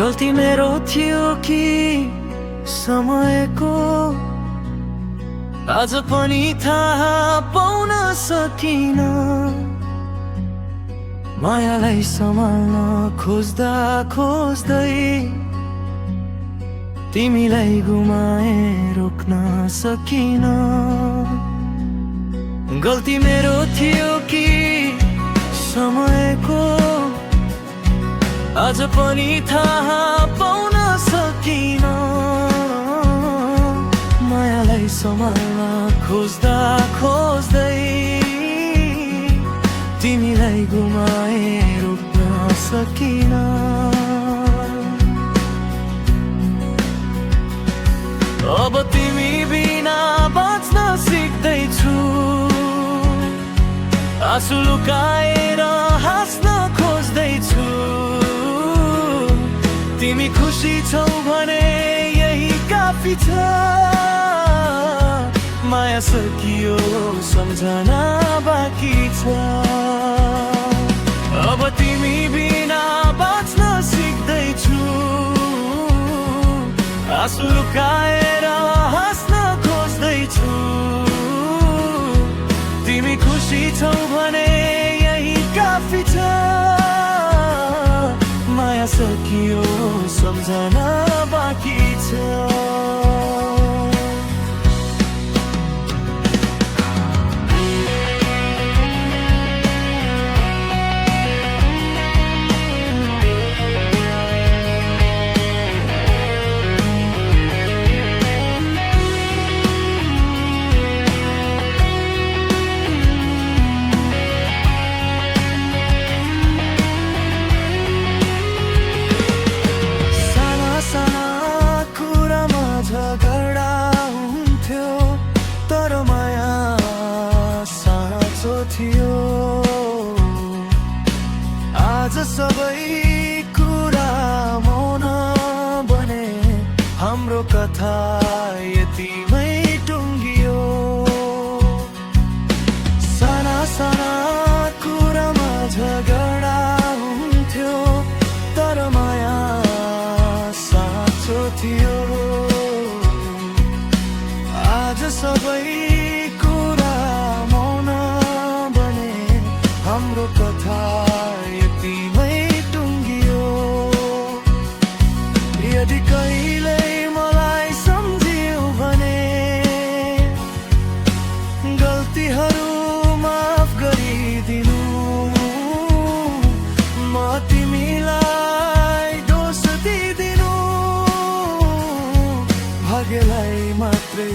गल्ती मेरो थियो कि समयको आज पनि थाहा पाउन सकिन। मायालाई सम्हाल्न खोज्दा खोज्दै तिमीलाई गुमाए रोक्न सकिन। गल्ती मेरो थियो कि समयको आज पनि थाहा पाउन सकिन। मायालाई सम्हाल्न खोज्दा खोज्दै तिमीलाई गुमाए रोक्न सकिन। अब तिमी बिना बाँच्न सिक्दैछु, आँसु लुकाएर हाँस्न खोज्दैछु। तिमी खुसी छौ भने यही काफी छ। माया सकियो सम्झना बाँकी छ। अब तिमी बिना बाँच्न सिक्दैछु, आँसु लुकाएर हाँस्न खोज्दैछु। तिमी खुसी छौ भने यही काफी छ। माया सकियो सम्झना बाँकी छ। झगडा हुन्थ्यो तर माया साँचो थियो। आज सबै कुरा मौन बने, हाम्रो कथा यतिमै टुङ्गियो। साना साना कुरामा झगडा हुन्थ्यो तर माया साँचो थियो। आज सबै कुरा मौन बने, हाम्रो कथा यतिमै टुङ्गियो। यदि कहिल्यै मलाई सम्झियो भने गल्तीहरू माफ गरिदिनु। म तिमीलाई दोष दिदिनु, भाग्यलाई मात्रै